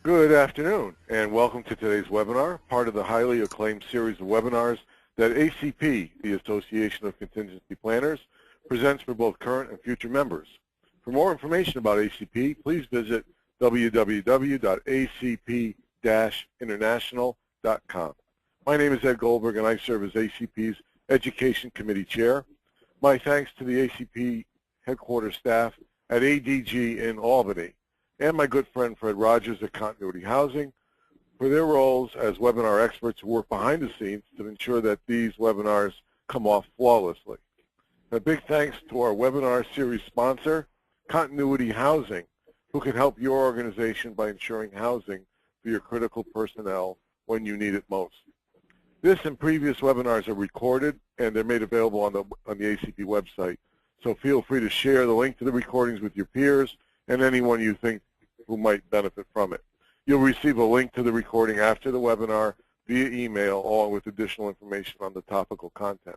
Good afternoon, and welcome to today's webinar, part of the highly acclaimed series of webinars that ACP, the Association of Contingency Planners, presents for both current and future members. For more information about ACP, please visit www.acp-international.com. My name is Ed Goldberg, and I serve as ACP's Education Committee Chair. My thanks to the ACP headquarters staff at ADG in Albany, and my good friend Fred Rogers at Continuity Housing for their roles as webinar experts who work behind the scenes to ensure that these webinars come off flawlessly. A big thanks to our webinar series sponsor, Continuity Housing, who can help your organization by ensuring housing for your critical personnel when you need it most. This and previous webinars are recorded and they're made available on the ACP website. So feel free to share the link to the recordings with your peers and anyone you think who might benefit from it. You'll receive a link to the recording after the webinar via email, along with additional information on the topical content.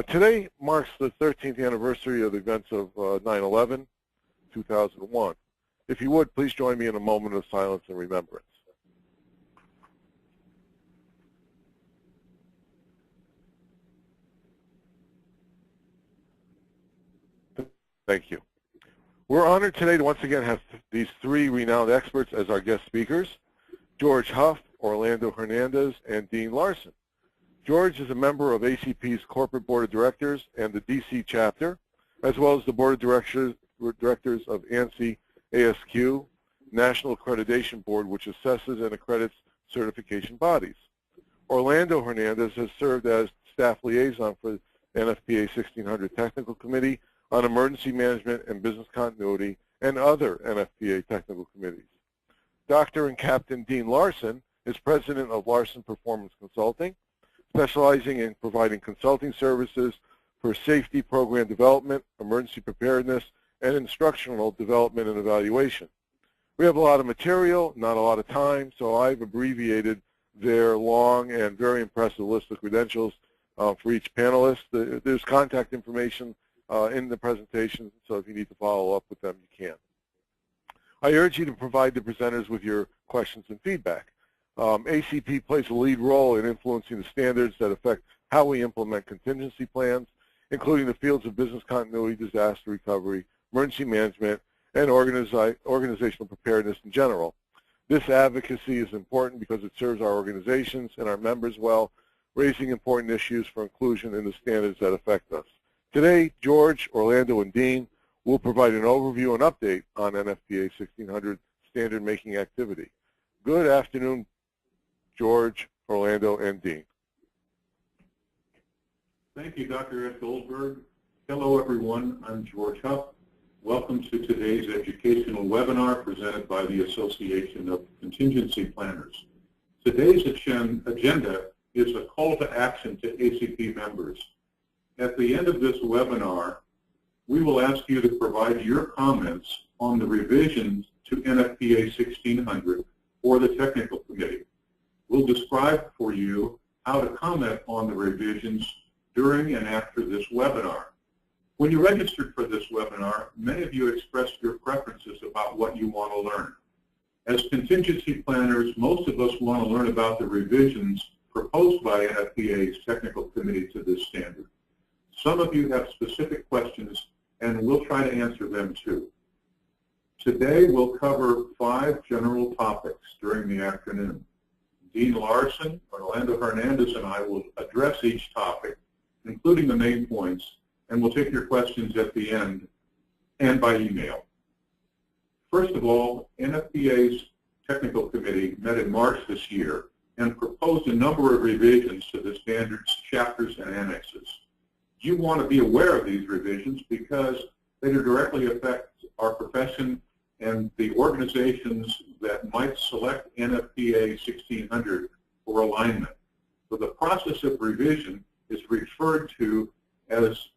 Today marks the 13th anniversary of the events of 9/11, 2001. If you would, please join me in a moment of silence and remembrance. Thank you. We're honored today to once again have these three renowned experts as our guest speakers: George Huff, Orlando Hernandez, and Dean Larson. George is a member of ACP's Corporate Board of Directors and the DC chapter, as well as the Board of Directors of ANSI ASQ, National Accreditation Board, which assesses and accredits certification bodies. Orlando Hernandez has served as staff liaison for the NFPA 1600 Technical Committee on Emergency Management and Business Continuity and other NFPA technical committees. Dr. and Captain Dean Larson is president of Larson Performance Consulting, specializing in providing consulting services for safety program development, emergency preparedness, and instructional development and evaluation. We have a lot of material, not a lot of time, so I've abbreviated their long and very impressive list of credentials for each panelist. There's contact information in the presentation, so if you need to follow up with them, you can. I urge you to provide the presenters with your questions and feedback. ACP plays a lead role in influencing the standards that affect how we implement contingency plans, including the fields of business continuity, disaster recovery, emergency management, and organizational preparedness in general. This advocacy is important because it serves our organizations and our members well, raising important issues for inclusion in the standards that affect us. Today, George, Orlando, and Dean will provide an overview and update on NFPA 1600 standard making activity. Good afternoon, George, Orlando, and Dean. Thank you, Dr. Ed Goldberg. Hello, everyone. I'm George Huff. Welcome to today's educational webinar presented by the Association of Contingency Planners. Today's agenda is a call to action to ACP members. At the end of this webinar, we will ask you to provide your comments on the revisions to NFPA 1600 for the Technical Committee. We'll describe for you how to comment on the revisions during and after this webinar. When you registered for this webinar, many of you expressed your preferences about what you want to learn. As contingency planners, most of us want to learn about the revisions proposed by NFPA's Technical Committee to this standard. Some of you have specific questions, and we'll try to answer them too. Today, we'll cover 5 general topics during the afternoon. Dean Larson, Orlando Hernandez, and I will address each topic, including the main points, and we'll take your questions at the end and by email. First of all, NFPA's Technical Committee met in March this year and proposed a number of revisions to the standards, chapters, and annexes. You want to be aware of these revisions because they directly affect our profession and the organizations that might select NFPA 1600 for alignment. So the process of revision is referred to as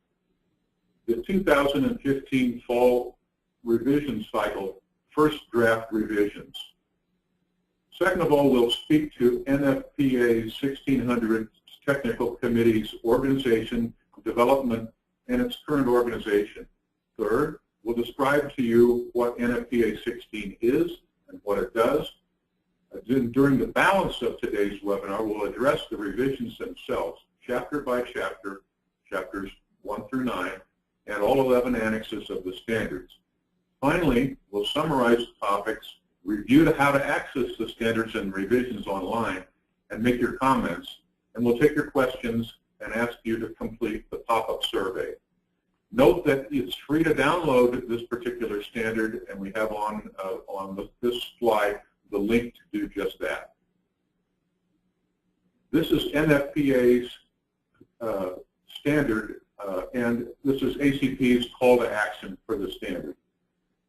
the 2015 fall revision cycle, first draft revisions. Second of all, we'll speak to NFPA 1600 Technical Committee's organization, development, and its current organization. Third, we'll describe to you what NFPA 16 is and what it does, During the balance of today's webinar, we'll address the revisions themselves, chapter by chapter, chapters 1 through 9, and all 11 annexes of the standards. Finally, we'll summarize the topics, review how to access the standards and revisions online, and make your comments. And we'll take your questions and ask you to complete the pop-up survey. Note that it's free to download this particular standard, and we have on this slide the link to do just that. This is NFPA's standard, and this is ACP's call to action for the standard.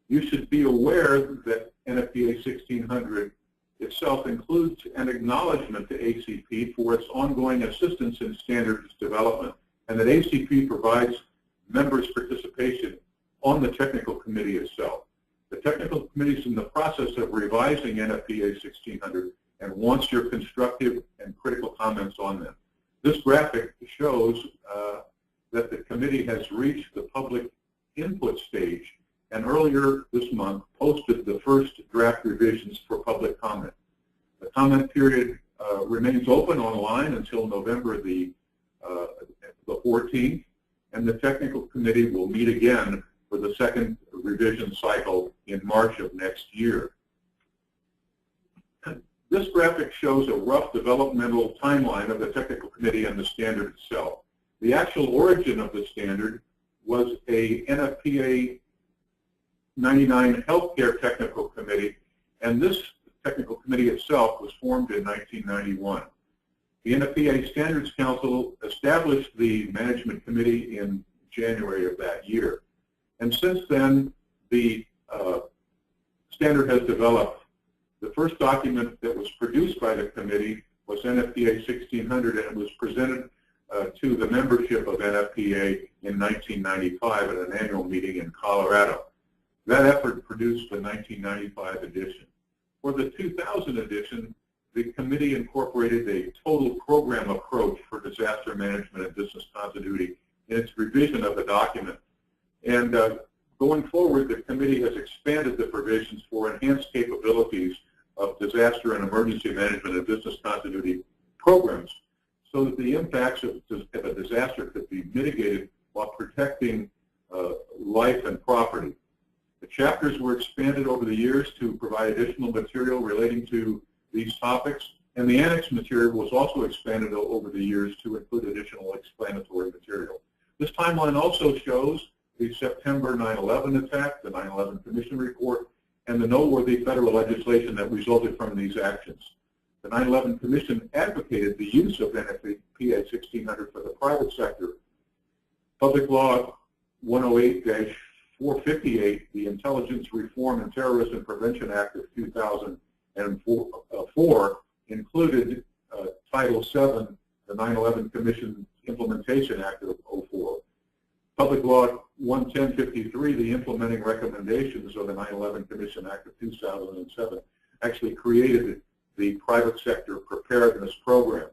You should be aware that NFPA 1600 itself includes an acknowledgement to ACP for its ongoing assistance in standards development, and that ACP provides members' participation on the technical committee itself. The technical committee is in the process of revising NFPA 1600 and wants your constructive and critical comments on them. This graphic shows that the committee has reached the public input stage, and earlier this month posted the first draft revisions for public comment. The comment period remains open online until November the 14th, and the technical committee will meet again for the second revision cycle in March of next year. This graphic shows a rough developmental timeline of the technical committee and the standard itself. The actual origin of the standard was a NFPA 99 Healthcare Technical Committee, and this technical committee itself was formed in 1991. The NFPA Standards Council established the management committee in January of that year. And since then, the standard has developed. The first document that was produced by the committee was NFPA 1600, and it was presented to the membership of NFPA in 1995 at an annual meeting in Colorado. That effort produced the 1995 edition. For the 2000 edition, the committee incorporated a total program approach for disaster management and business continuity in its revision of the document. And going forward, the committee has expanded the provisions for enhanced capabilities of disaster and emergency management and business continuity programs so that the impacts of a disaster could be mitigated while protecting life and property. The chapters were expanded over the years to provide additional material relating to these topics, and the annex material was also expanded over the years to include additional explanatory material. This timeline also shows the September 9/11 attack, the 9/11 Commission report, and the noteworthy federal legislation that resulted from these actions. The 9/11 Commission advocated the use of NFPA 1600 for the private sector. Public Law 108-458, the Intelligence Reform and Terrorism Prevention Act of 2004, included Title VII, the 9/11 Commission Implementation Act of 2004. Public Law 11053, the implementing recommendations of the 9/11 Commission Act of 2007, actually created the private sector preparedness program.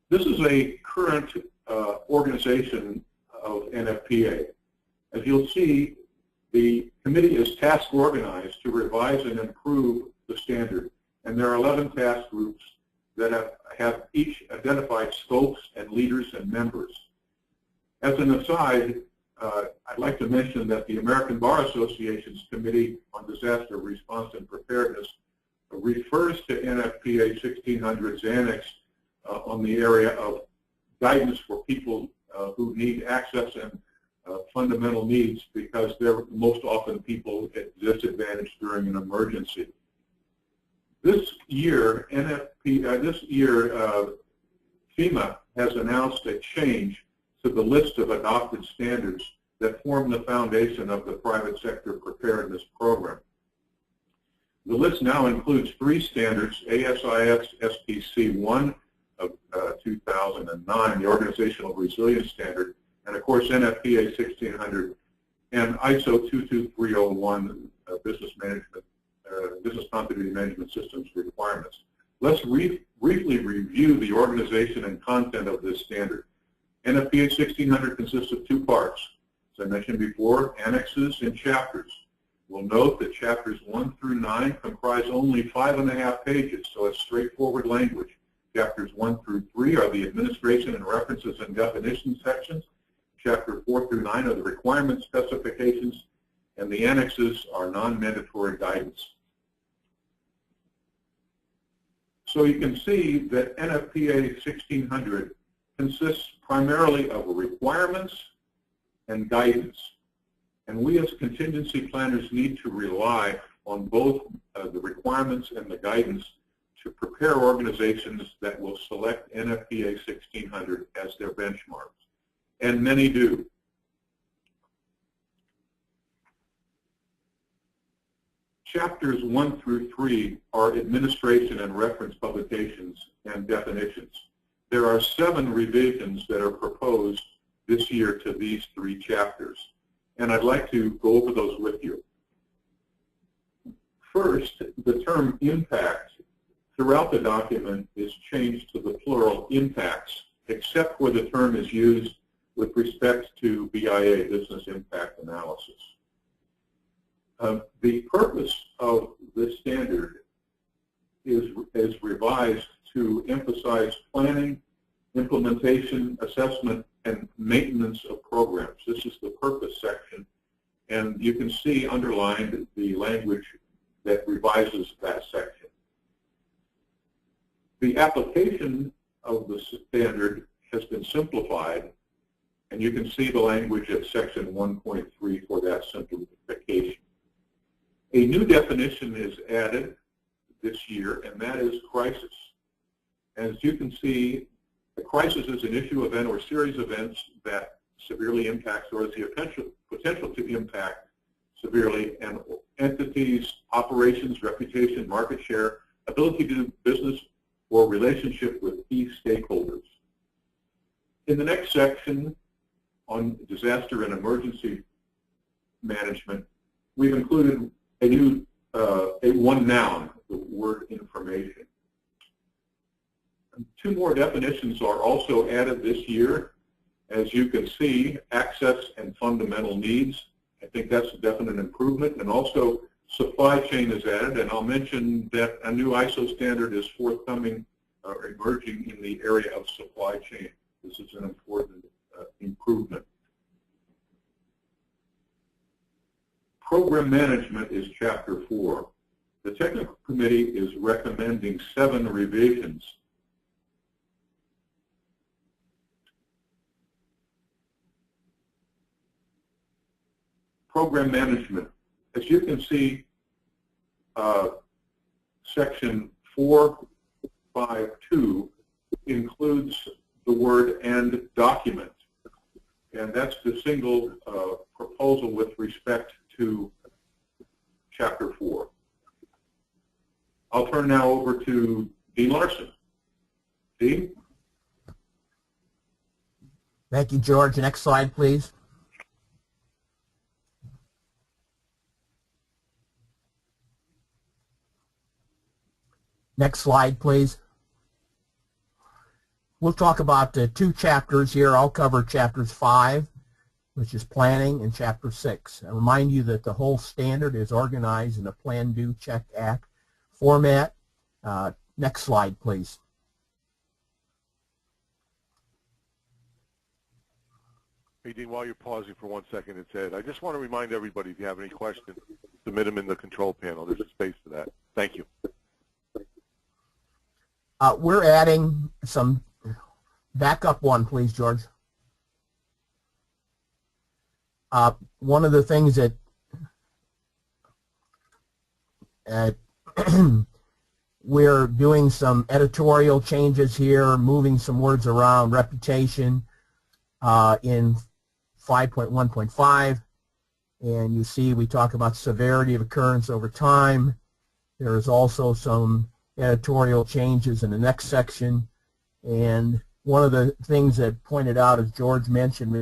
This is a current organization of NFPA. As you'll see, the committee is task organized to revise and improve the standard, and there are 11 task groups that have each identified scopes and leaders and members. As an aside, I'd like to mention that the American Bar Association's Committee on Disaster Response and Preparedness refers to NFPA 1600's annex on the area of guidance for people who need access and fundamental needs, because they're most often people at disadvantage during an emergency. This year, FEMA has announced a change to the list of adopted standards that form the foundation of the private sector preparedness program. The list now includes 3 standards: ASIS SPC-1 of 2009, the Organizational Resilience Standard, and of course NFPA 1600, and ISO 22301 business continuity management systems requirements. Let's briefly review the organization and content of this standard. NFPA 1600 consists of 2 parts. As I mentioned before, annexes and chapters. We'll note that chapters 1 through 9 comprise only 5.5 pages, so it's straightforward language. Chapters 1 through 3 are the administration and references and definitions sections. Chapter 4 through 9 are the requirement specifications, and the annexes are non-mandatory guidance. So you can see that NFPA 1600 consists primarily of requirements and guidance. And we as contingency planners need to rely on both the requirements and the guidance to prepare organizations that will select NFPA 1600 as their benchmarks. And many do. Chapters 1 through 3 are administration and reference publications and definitions. There are 7 revisions that are proposed this year to these 3 chapters, and I'd like to go over those with you. First, the term impact throughout the document is changed to the plural impacts, except where the term is used with respect to BIA, business impact analysis. The purpose of this standard is revised to emphasize planning, implementation, assessment, and maintenance of programs. This is the purpose section, and you can see underlined the language that revises that section. The application of the standard has been simplified, and you can see the language at section 1.3 for that simplification. A new definition is added this year, and that is crisis. As you can see, a crisis is an issue, event, or series of events that severely impacts or has the potential to impact severely an entity's operations, reputation, market share, ability to do business, or relationship with key stakeholders. In the next section on disaster and emergency management, we've included a new one noun, the word information. And 2 more definitions are also added this year. As you can see, access and fundamental needs. I think that's a definite improvement. And also supply chain is added, and I'll mention that a new ISO standard is forthcoming or emerging in the area of supply chain. This is an important improvement. Program management is chapter 4. The technical committee is recommending 7 revisions. Program management. As you can see, section 452 includes the word "and document," and that's the single proposal with respect to chapter 4. I'll turn now over to Dean Larson. Dean? Thank you, George. Next slide, please. Next slide, please. We'll talk about the 2 chapters here. I'll cover chapters 5, which is planning, and chapter 6. I remind you that the whole standard is organized in a plan, do, check, act format. Next slide, please. Hey, Dean, while you're pausing for 1 second, it's Ed. I just want to remind everybody, if you have any questions, submit them in the control panel. There's a space for that. Thank you. We're adding some, back up 1, please, George. One of the things that we're doing some editorial changes here, moving some words around, reputation in 5.1.5, and you see we talk about severity of occurrence over time. There is also some editorial changes in the next section, and one of the things that pointed out, as George mentioned,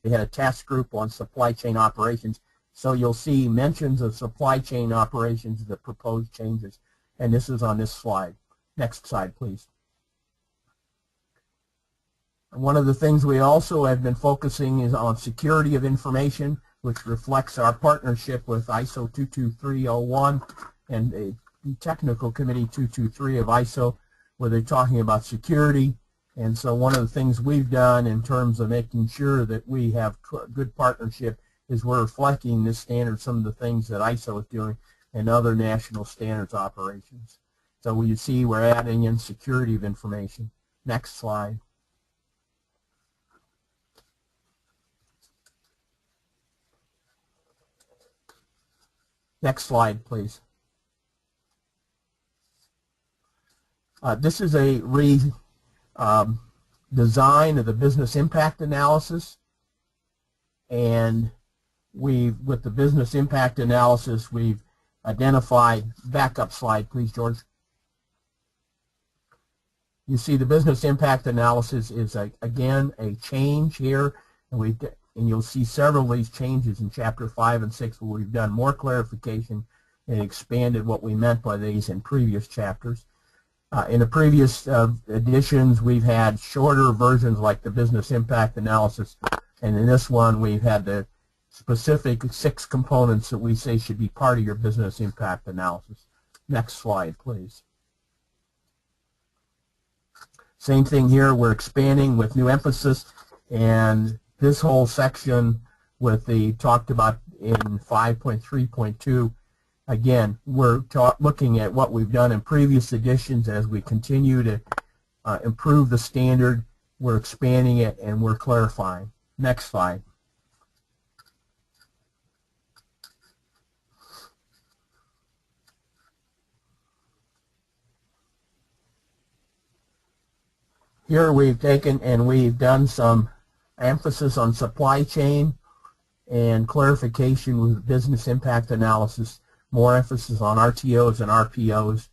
we had a task group on supply chain operations, so you'll see mentions of supply chain operations, the proposed changes, and this is on this slide. Next slide, please. One of the things we also have been focusing is on security of information. which reflects our partnership with ISO 22301 and the Technical Committee 223 of ISO, where they're talking about security. And so one of the things we've done in terms of making sure that we have good partnership is we're reflecting this standard, some of the things that ISO is doing and other national standards operations. So you see we're adding in security of information. Next slide. Next slide, please. This is a design of the business impact analysis, and with the business impact analysis, we've identified, backup slide please, George. You see the business impact analysis is again a change here, and you'll see several of these changes in chapter 5 and 6 where we've done more clarification and expanded what we meant by these in previous chapters. In the previous editions, we've had shorter versions like the business impact analysis, and in this one we've had the specific 6 components that we say should be part of your business impact analysis. Next slide, please. Same thing here, we're expanding with new emphasis, and this whole section with the talked about in 5.3.2, again, we're looking at what we've done in previous editions as we continue to improve the standard. We're expanding it and we're clarifying. Next slide. Here we've taken and we've done some emphasis on supply chain and clarification with business impact analysis, more emphasis on RTOs and RPOs.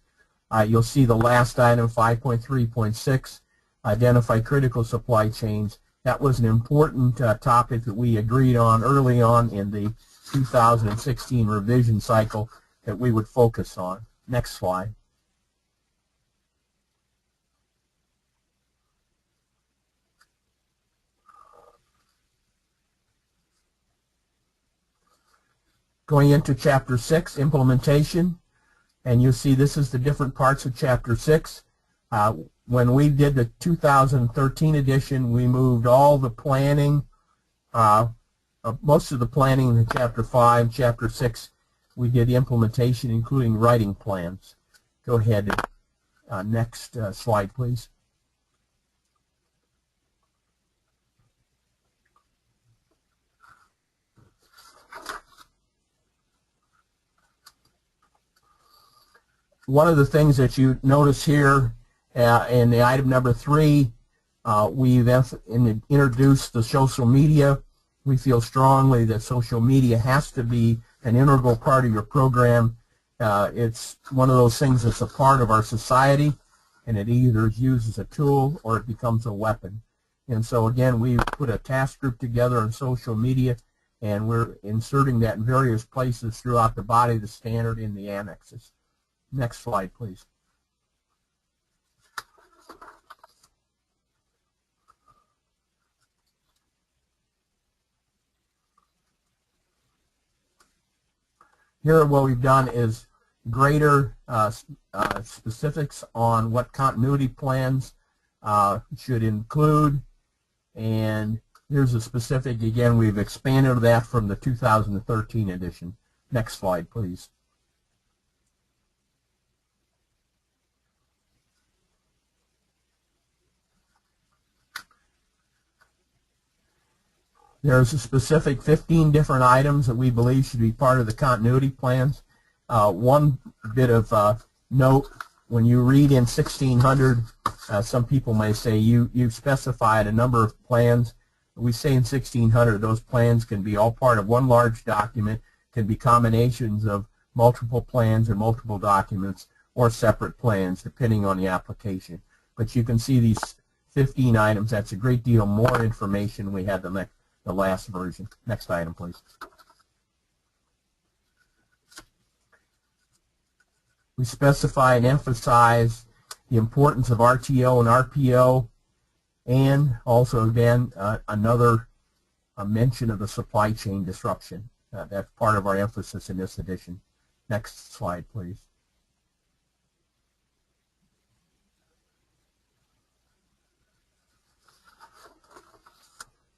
You'll see the last item, 5.3.6, identify critical supply chains. That was an important topic that we agreed on early on in the 2016 revision cycle that we would focus on. Next slide. Going into Chapter 6, implementation, and you'll see this is the different parts of Chapter 6. When we did the 2013 edition, we moved all the planning, most of the planning in Chapter 5, Chapter 6, we did the implementation, including writing plans. Go ahead. Next slide, please. One of the things that you notice here in the item number 3, we've introduced the social media. We feel strongly that social media has to be an integral part of your program. It's one of those things that's a part of our society, and it either is used as a tool or it becomes a weapon. And so again, we put a task group together on social media, and we're inserting that in various places throughout the body of the standard in the annexes. Next slide, please. Here what we've done is greater specifics on what continuity plans should include, and here's a specific, again, we've expanded that from the 2013 edition. Next slide, please. There's a specific 15 different items that we believe should be part of the continuity plans. One bit of note, when you read in 1600, some people may say you've specified a number of plans. We say in 1600 those plans can be all part of one large document, can be combinations of multiple plans or multiple documents or separate plans depending on the application. But you can see these 15 items. That's a great deal more information we had the last version. Next item, please. We specify and emphasize the importance of RTO and RPO, and also, again, another a mention of the supply chain disruption. That's part of our emphasis in this edition. Next slide, please.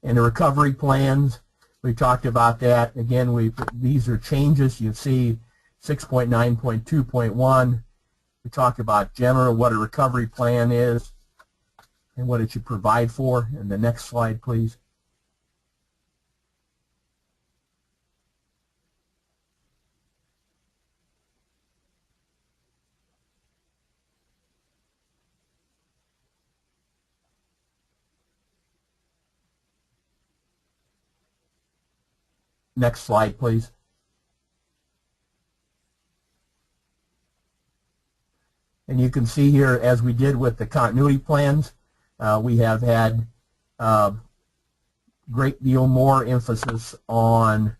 And the recovery plans, we talked about that. Again, these are changes. You see 6.9.2.1. We talked about general what a recovery plan is and what it should provide for. And the next slide, please. Next slide, please. And you can see here, as we did with the continuity plans, we have had great deal more emphasis on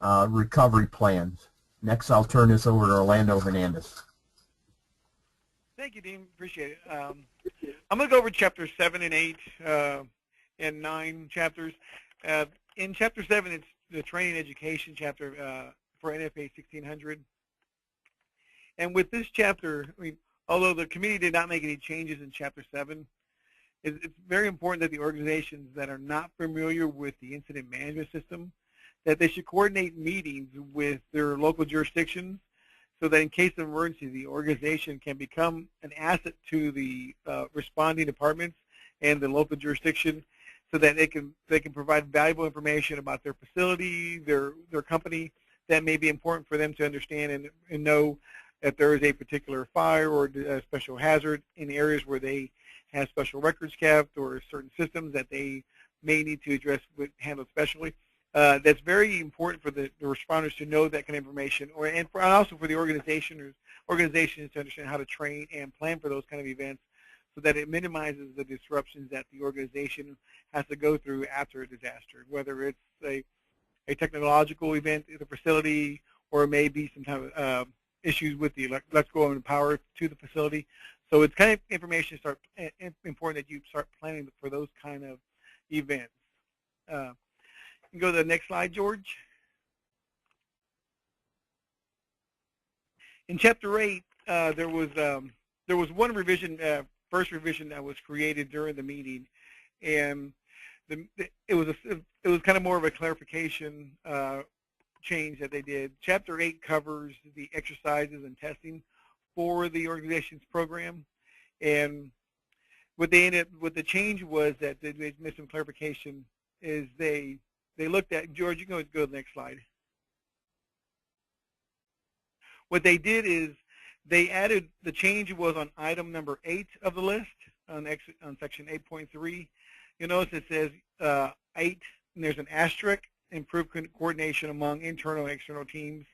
recovery plans. Next, I'll turn this over to Orlando Hernandez. Thank you, Dean. Appreciate it. I'm going to go over Chapter 7 and 8 and 9 chapters. In Chapter 7, it's the training and education chapter for NFPA 1600. And with this chapter, I mean, although the committee did not make any changes in Chapter 7, it's very important that the organizations that are not familiar with the incident management system, that they should coordinate meetings with their local jurisdictions so that in case of emergency, the organization can become an asset to the responding departments and the local jurisdiction so that they can provide valuable information about their facility, their company, that may be important for them to understand and know if there is a particular fire or a special hazard in areas where they have special records kept or certain systems that they may need to address handle specially. That's very important for the responders to know that kind of information, and also for the organizations to understand how to train and plan for those kind of events so that it minimizes the disruptions that the organization has to go through after a disaster, whether it's a technological event at the facility or it may be some kind of issues with the electrical and power to the facility. So it's kind of information important that you start planning for those kind of events. You can go to the next slide, George. In Chapter 8, there was one revision, first revision that was created during the meeting, and it was kind of more of a clarification change that they did. Chapter 8 covers the exercises and testing for the organization's program, and what the change was that they made some clarification is they looked at, George, you can go to the next slide. What they did is they added, the change was on item number 8 of the list on section 8.3. You'll notice it says 8, and there's an asterisk, improve coordination among internal and external teams,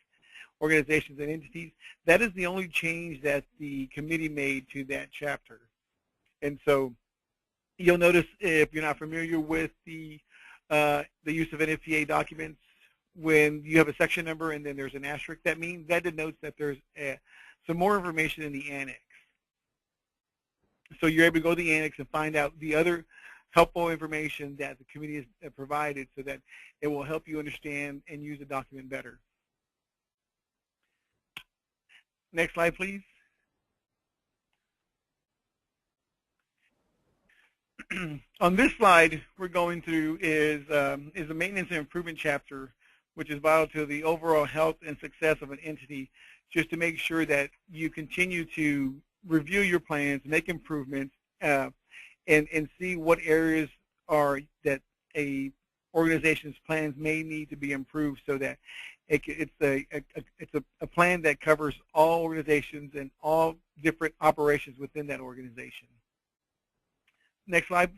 organizations, and entities. That is the only change that the committee made to that chapter. And so you'll notice, if you're not familiar with the use of NFPA documents, when you have a section number and then there's an asterisk, that denotes that there's some more information in the annex. So you're able to go to the annex and find out the other helpful information that the committee has provided so that it will help you understand and use the document better. Next slide, please. On this slide, we're going through is the maintenance and improvement chapter, which is vital to the overall health and success of an entity, just to make sure that you continue to review your plans, make improvements, and see what areas are that a organization's plans may need to be improved so that it's a plan that covers all organizations and all different operations within that organization. Next slide.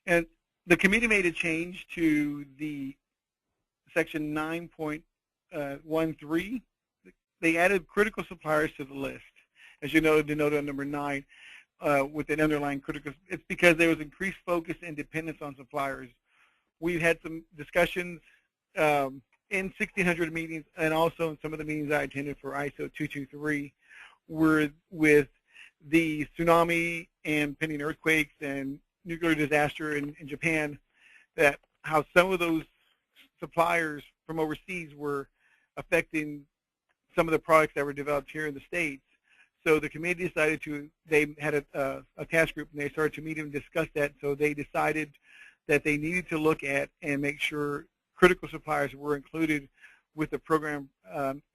And the committee made a change to the section 9.13. They added critical suppliers to the list. As you know, denoted on number 9 with an underlying critical. It's because there was increased focus and dependence on suppliers. We've had some discussions in 1600 meetings and also in some of the meetings I attended for ISO 223 with the tsunami and pending earthquakes and nuclear disaster in Japan, that how some of those suppliers from overseas were affecting some of the products that were developed here in the States. So the committee decided they had a task group, and they started to meet and discuss that. So they decided that they needed to look at and make sure critical suppliers were included with the program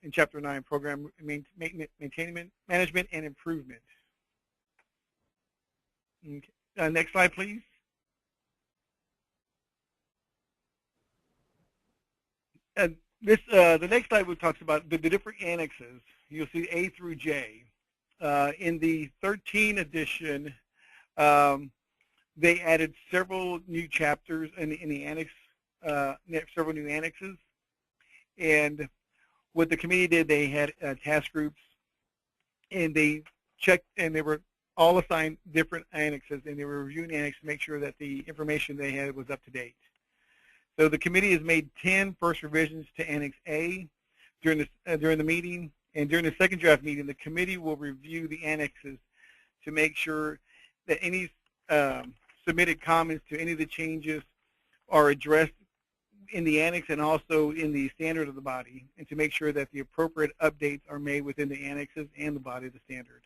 in Chapter 9, Program Management and Improvement. Okay. Next slide, please. The next slide talks about the different annexes. You'll see A through J. In the 13 edition, they added several new chapters in the annex, several new annexes. And what the committee did, they had task groups, and they checked, and they were all assigned different annexes, and they were reviewing annexes to make sure that the information they had was up to date. So the committee has made 10 first revisions to Annex A during the meeting, and during the second draft meeting, the committee will review the annexes to make sure that any submitted comments to any of the changes are addressed in the annex and also in the standard of the body, and to make sure that the appropriate updates are made within the annexes and the body of the standard.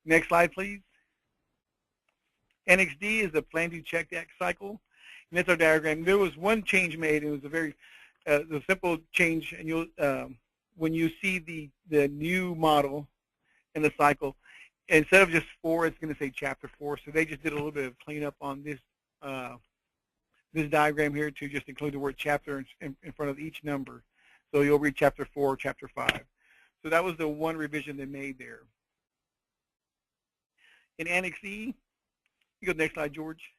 Next slide, please. Annex D is the Plan, Do, Check, Act cycle. And that's our diagram. There was one change made. It was a very simple change, and you'll when you see the new model in the cycle, instead of just 4, it's going to say Chapter 4. So they just did a little bit of cleanup on this this diagram here to just include the word chapter in front of each number. So you'll read Chapter 4 or Chapter 5. So that was the one revision they made there. In Annex E, you go to the next slide, George.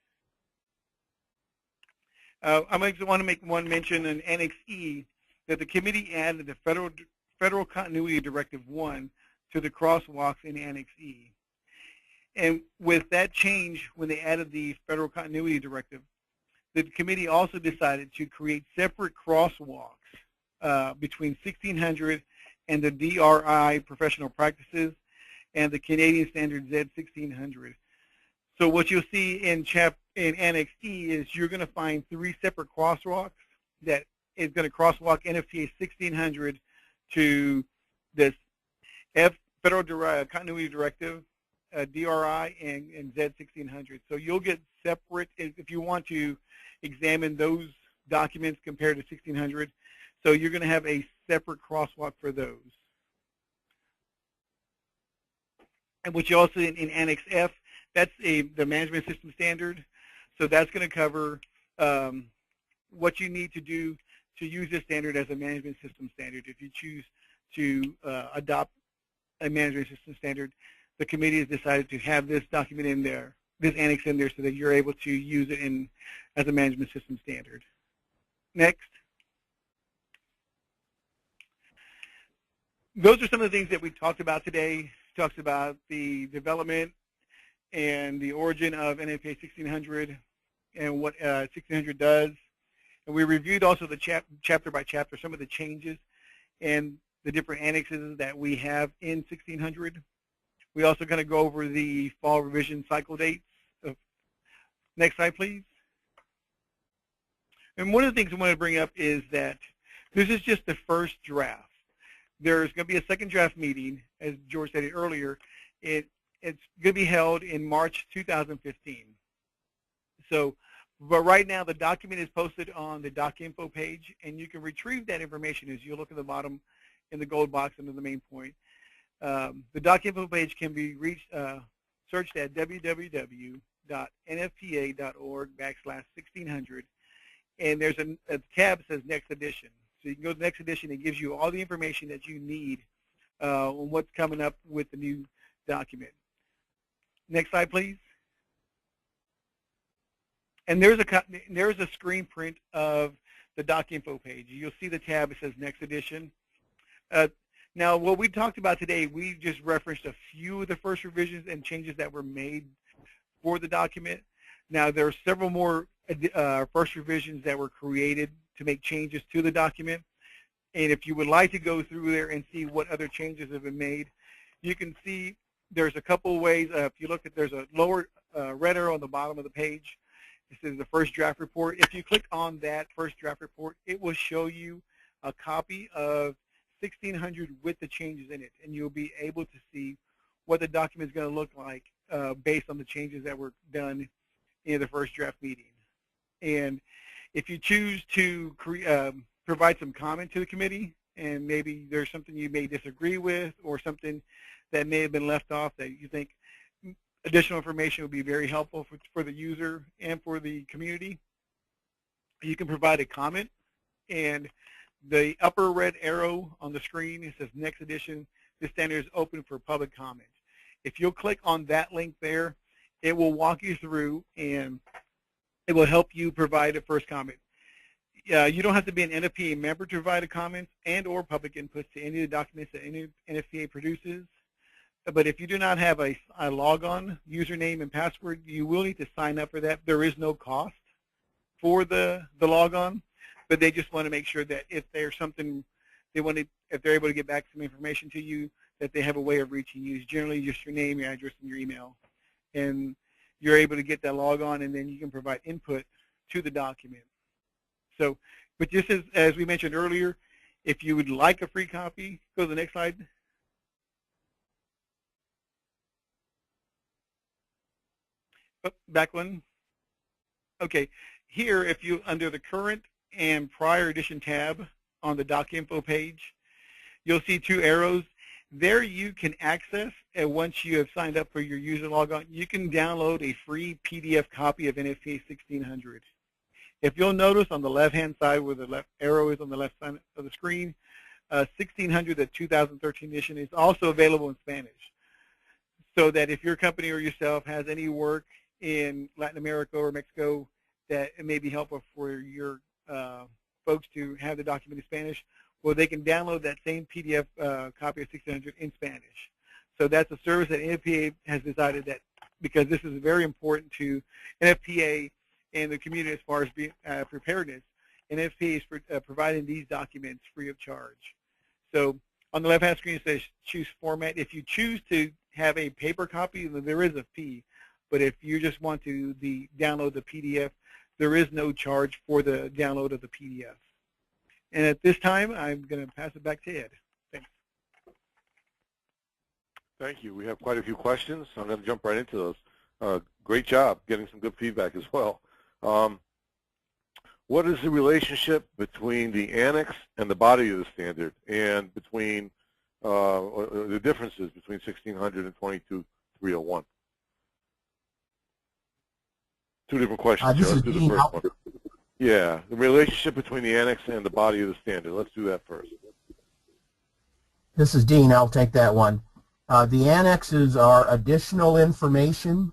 I want to make one mention in Annex E that the committee added the Federal Continuity Directive 1 to the crosswalks in Annex E. And with that change, when they added the Federal Continuity Directive, the committee also decided to create separate crosswalks between 1600 and the DRI professional practices and the Canadian Standard Z1600. So what you'll see in Annex E is you're going to find 3 separate crosswalks that is going to crosswalk NFPA 1600 to this Federal Continuity Directive, DRI, and Z1600. So you'll get separate, if you want to examine those documents compared to 1600. So you're going to have a separate crosswalk for those. And what you also in Annex F, that's the management system standard. So that's going to cover what you need to do to use this standard as a management system standard. If you choose to adopt a management system standard, the committee has decided to have this document in there, this annex in there, so that you're able to use it as a management system standard. Next. Those are some of the things that we talked about today. It talks about the development and the origin of NFPA 1600 and what 1600 does. And we reviewed also the chapter by chapter, some of the changes and the different annexes that we have in 1600. We also going to go over the fall revision cycle dates. Next slide, please. And one of the things I want to bring up is that this is just the first draft. There's going to be a second draft meeting, as George said it earlier. It's going to be held in March 2015. So, but right now the document is posted on the DocInfo page, and you can retrieve that information as you look at the bottom in the gold box under the main point. The DocInfo page can be reached, searched at www.nfpa.org/1600, and there's a tab that says Next Edition. So you can go to the Next Edition. It gives you all the information that you need on what's coming up with the new document. Next slide, please. And there's a screen print of the DocInfo page. You'll see the tab that says Next Edition. Now, what we talked about today, we just referenced a few of the first revisions and changes that were made for the document. Now, there are several more first revisions that were created to make changes to the document. And if you would like to go through there and see what other changes have been made, you can see there's a couple ways. If you look at, there's a lower red arrow on the bottom of the page. This is the first draft report. If you click on that first draft report, it will show you a copy of 1600 with the changes in it, and you'll be able to see what the document is going to look like based on the changes that were done in the first draft meeting. And if you choose to provide some comment to the committee, and maybe there's something you may disagree with or something that may have been left off that you think additional information would be very helpful for the user and for the community, you can provide a comment, and the upper red arrow on the screen, it says next edition, this standard is open for public comment. If you'll click on that link there, it will walk you through and it will help you provide a first comment. You don't have to be an NFPA member to provide a comment and or public inputs to any of the documents that any NFPA produces. But if you do not have a logon, username, and password, you will need to sign up for that. There is no cost for the logon, but they just want to make sure that if there's something they want to, if they're able to get back some information to you, that they have a way of reaching you. It's generally just your name, your address, and your email. And you're able to get that logon, and then you can provide input to the document. So, but just as we mentioned earlier, if you would like a free copy, go to the next slide. Oh, back one. Okay, here if you, under the current and prior edition tab on the doc info page, you'll see two arrows. There you can access, and once you have signed up for your user logon, you can download a free PDF copy of NFPA 1600. If you'll notice on the left-hand side where the left arrow is on the left side of the screen, 1600, the 2013 edition, is also available in Spanish. So that if your company or yourself has any work in Latin America or Mexico that it may be helpful for your folks to have the document in Spanish, well, they can download that same PDF copy of 1600 in Spanish. So that's a service that NFPA has decided that, because this is very important to NFPA and the community as far as being, preparedness, NFPA is providing these documents free of charge. So on the left-hand screen it says choose format. If you choose to have a paper copy, then there is a fee. But if you just want to download the PDF, there is no charge for the download of the PDF. And at this time, I'm going to pass it back to Ed. Thanks. Thank you. We have quite a few questions, so I'm going to jump right into those. Great job getting some good feedback as well. What is the relationship between the annex and the body of the standard, and between the differences between 1600 and 22301? Two different questions. Let's do the first one. Yeah, the relationship between the annex and the body of the standard. Let's do that first. This is Dean. I'll take that one. The annexes are additional information.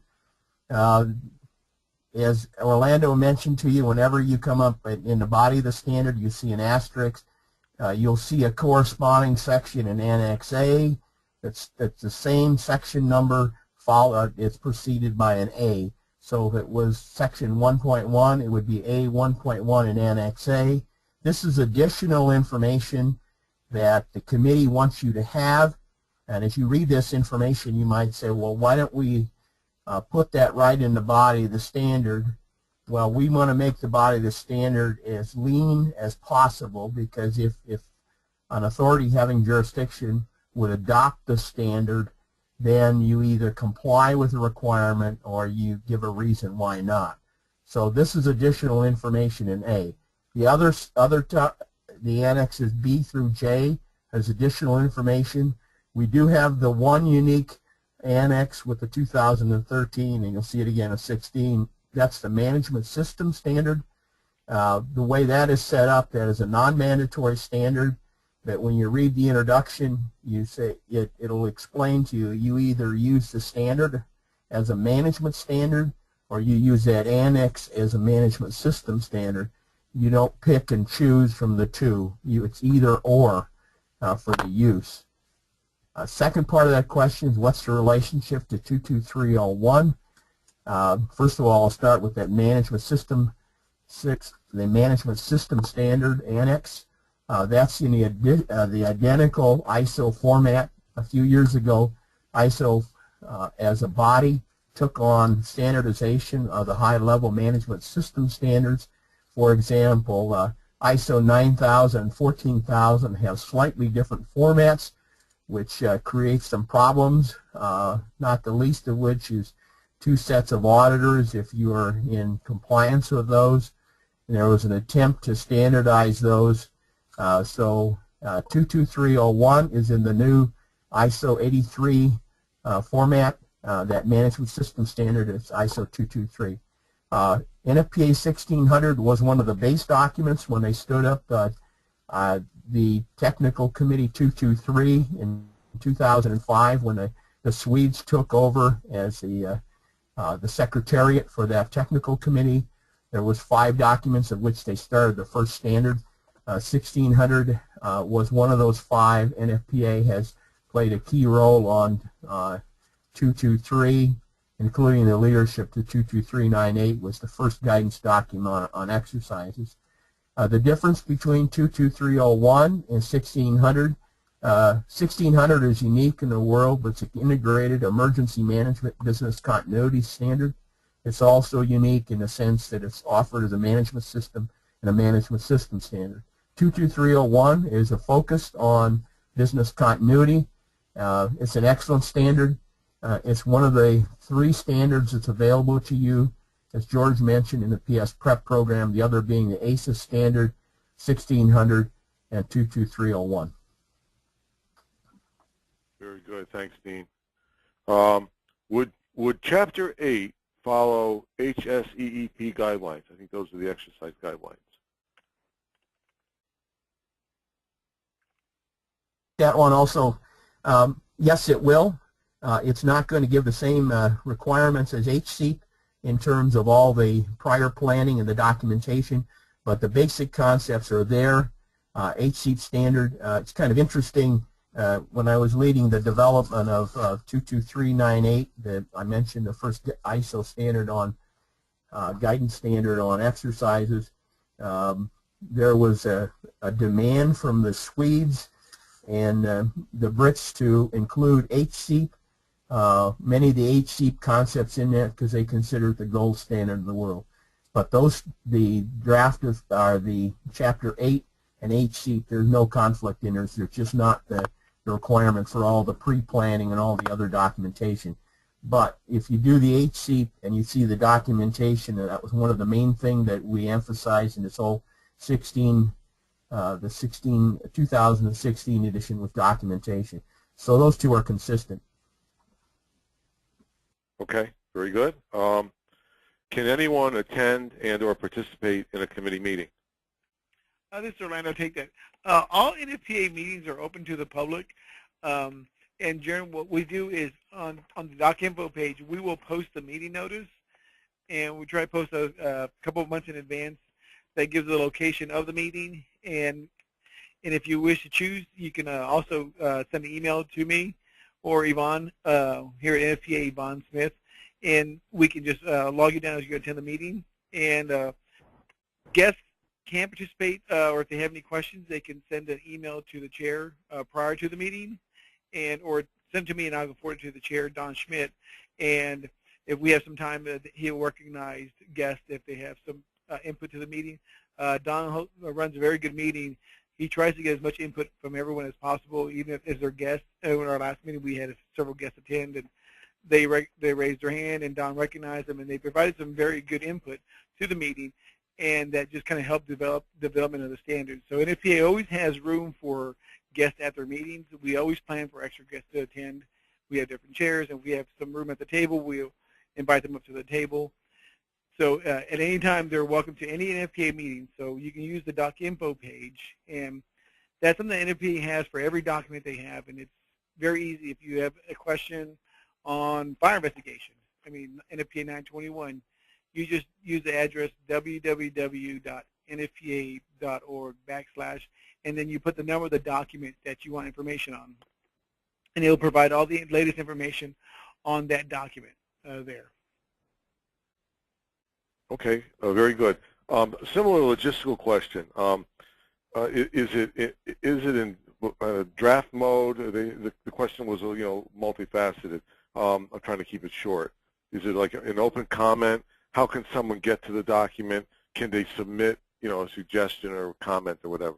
As Orlando mentioned to you, whenever you come up in the body of the standard, you see an asterisk. You'll see a corresponding section in Annex A. It's the same section number. It's preceded by an A. So if it was section 1.1, it would be A 1.1 in Annex A. This is additional information that the committee wants you to have. And as you read this information, you might say, well, why don't we put that right in the body of the standard? Well, we want to make the body of the standard as lean as possible, because if an authority having jurisdiction would adopt the standard, then you either comply with the requirement or you give a reason why not. So this is additional information in A. The annexes B through J has additional information. We do have the one unique annex with the 2013, and you'll see it again in 16. That's the management system standard. The way that is set up, that is a non-mandatory standard that when you read the introduction, you say it'll explain to you, you either use the standard as a management standard or you use that annex as a management system standard. You don't pick and choose from the two. It's either or for the use. Second part of that question is, what's the relationship to 22301? First of all, I'll start with that management system the management system standard annex. That's in the identical ISO format. A few years ago, ISO as a body, took on standardization of the high-level management system standards. For example, ISO 9000 and 14000 have slightly different formats, which creates some problems, not the least of which is 2 sets of auditors if you are in compliance with those. And there was an attempt to standardize those. So 22301 is in the new ISO 83 format. That management system standard is ISO 223. NFPA 1600 was one of the base documents when they stood up the Technical Committee 223 in 2005 when the Swedes took over as the secretariat for that technical committee. There was 5 documents of which they started the first standard. 1600 was one of those 5. NFPA has played a key role on 223, including the leadership to 22398 was the first guidance document on exercises. The difference between 22301 and 1600, 1600 is unique in the world, but it's an integrated emergency management business continuity standard. It's also unique in the sense that it's offered as a management system and a management system standard. 22301 is focused on business continuity. It's an excellent standard. It's one of the 3 standards that's available to you, as George mentioned, in the PS Prep program, the other being the ACES standard, 1600, and 22301. Very good. Thanks, Dean. Would Chapter 8 follow HSEEP guidelines? I think those are the exercise guidelines. That one also, yes, it will. It's not going to give the same requirements as HSEEP in terms of all the prior planning and the documentation, but the basic concepts are there. HSEEP standard, it's kind of interesting. When I was leading the development of 22398, that I mentioned the first ISO standard on guidance standard on exercises, there was a demand from the Swedes and the Brits to include HSEEP. Many of the HSEEP concepts in that because they consider it the gold standard in the world. But the draft are the Chapter 8 and HSEEP. There's no conflict in there. There's just not the requirement for all the pre-planning and all the other documentation. But if you do the HSEEP and you see the documentation, and that was one of the main things that we emphasized in this whole 2016 edition with documentation. So those 2 are consistent. Okay, very good. Can anyone attend and or participate in a committee meeting? This is Orlando. Take that. All NFPA meetings are open to the public, and Jaron, what we do is on the doc info page, we will post the meeting notice, and we try to post a couple of months in advance. That gives the location of the meeting, and if you wish to choose, you can also send an email to me or Yvonne here at NFPA, Yvonne Smith, and we can just log you down as you attend the meeting. And guests can participate, or if they have any questions, they can send an email to the chair prior to the meeting, or send to me, and I'll forward it to the chair, Don Schmidt. And if we have some time, he'll recognize guests if they have some input to the meeting. Don runs a very good meeting. He tries to get as much input from everyone as possible, even if as their guests. In our last meeting, we had several guests attend, and they raised their hand, and Don recognized them, and they provided some very good input to the meeting, and that just kind of helped development of the standards. So NFPA always has room for guests at their meetings. We always plan for extra guests to attend. We have different chairs, and if we have some room at the table, we'll invite them up to the table. So at any time, they're welcome to any NFPA meeting. So you can use the doc info page, and that's something that NFPA has for every document they have, and it's very easy. If you have a question on fire investigation, I mean NFPA 921, you just use the address www.nfpa.org / and then you put the number of the document that you want information on, and it'll provide all the latest information on that document there. Okay, very good. Similar logistical question. Is it in draft mode? The question was multifaceted. I'm trying to keep it short. Is it like an open comment? How can someone get to the document? Can they submit, a suggestion or a comment or whatever?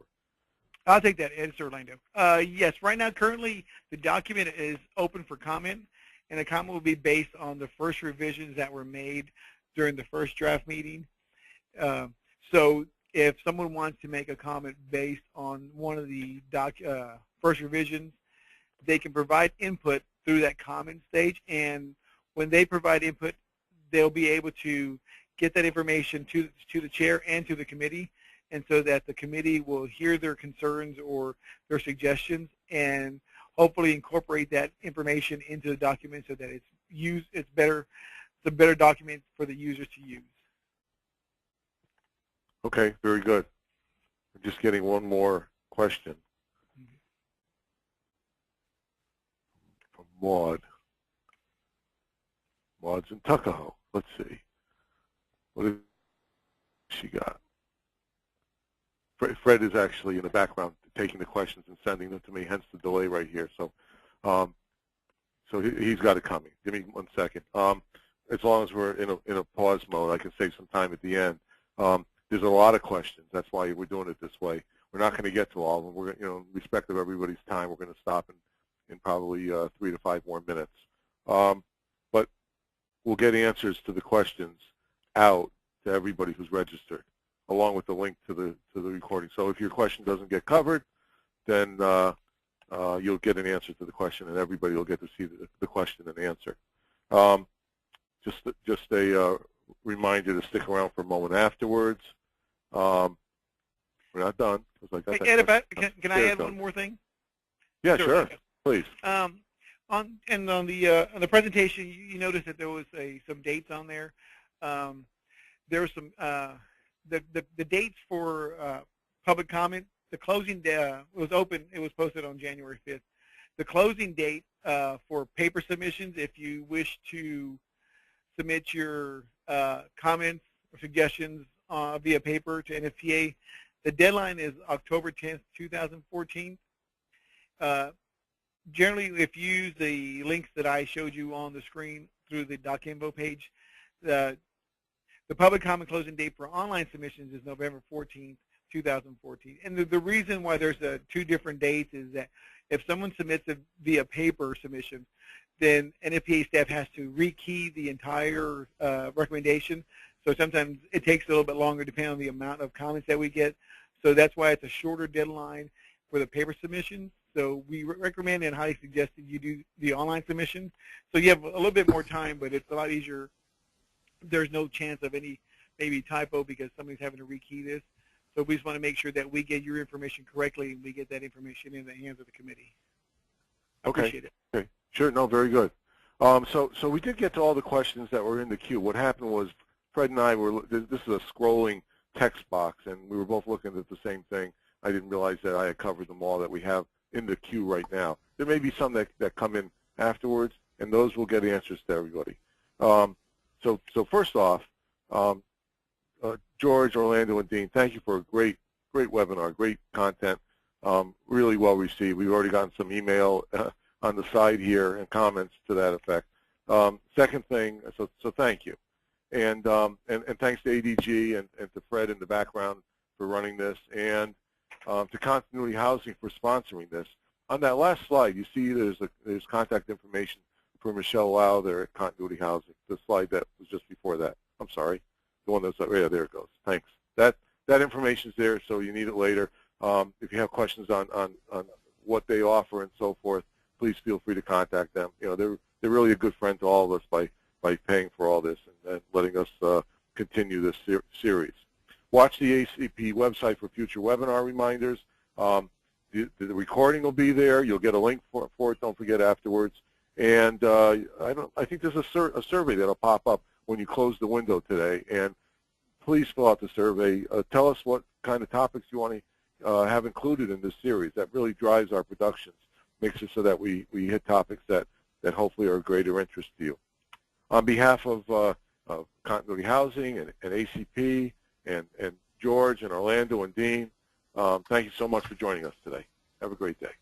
I'll take that, Ed Orlando. Yes, right now, currently, the document is open for comment, and the comment will be based on the first revisions that were made during the first draft meeting. So if someone wants to make a comment based on one of the first revisions, they can provide input through that comment stage, and when they provide input, they'll be able to get that information to the chair and to the committee, and so that the committee will hear their concerns or their suggestions and hopefully incorporate that information into the document so that it's a better document for the users to use. Okay, very good. I'm just getting one more question from Maud. Maud's in Tuckahoe. Let's see. What has she got? Fred is actually in the background taking the questions and sending them to me, hence the delay right here. So he's got it coming. Give me 1 second. As long as we're in a pause mode, I can save some time at the end. There's a lot of questions. That's why we're doing it this way. We're not going to get to all of them. We're, in respect of everybody's time, we're going to stop in probably 3 to 5 more minutes. But we'll get answers to the questions out to everybody who's registered, along with the link to the recording. So if your question doesn't get covered, then you'll get an answer to the question, and everybody will get to see the question and answer. Just a reminder to stick around for a moment afterwards. We're not done. Like that, hey, Ed, can I add one more thing? Yeah, sure. Please. On the presentation, you noticed that there was some dates on there. There were some the dates for public comment. The closing was open. It was posted on January 5th. The closing date for paper submissions, if you wish to submit your comments or suggestions via paper to NFPA, the deadline is October 10th, 2014. Generally, if you use the links that I showed you on the screen through the DocInfo page, the public comment closing date for online submissions is November 14th, 2014. And the reason why there's two different dates is that if someone submits it via paper submission, then NFPA staff has to rekey the entire recommendation. So sometimes it takes a little bit longer depending on the amount of comments that we get. So that's why it's a shorter deadline for the paper submission. So we recommend and highly suggest that you do the online submission. So you have a little bit more time, but it's a lot easier. There's no chance of any maybe typo because somebody's having to rekey this. So we just want to make sure that we get your information correctly and we get that information in the hands of the committee. I appreciate it. Okay. Sure. No, very good. So we did get to all the questions that were in the queue. What happened was Fred and I this is a scrolling text box, and we were both looking at the same thing. I didn't realize that I had covered them all that we have in the queue right now. There may be some that come in afterwards, and those will get answers to everybody. So first off, George, Orlando, and Dean, thank you for a great webinar, great content, really well received. We've already gotten some email on the side here and comments to that effect. Second thing, so thank you. And thanks to ADG and to Fred in the background for running this, and to Continuity Housing for sponsoring this. On that last slide, you see there's contact information for Michelle Lau there at Continuity Housing. The slide that was just before that. I'm sorry. The one that's, yeah, there it goes. Thanks. That information's there, so you need it later. If you have questions on what they offer and so forth, please feel free to contact them. They're really a good friend to all of us by paying for all this and letting us continue this series. Watch the ACP website for future webinar reminders. The recording will be there. You'll get a link for it. Don't forget afterwards. And I think there's a survey that'll pop up when you close the window today. And please fill out the survey. Tell us what kind of topics you want to have included in this series. That really drives our productions, makes it so that we hit topics that hopefully are of greater interest to you. On behalf of Continuity Housing and ACP and George and Orlando and Dean, thank you so much for joining us today. Have a great day.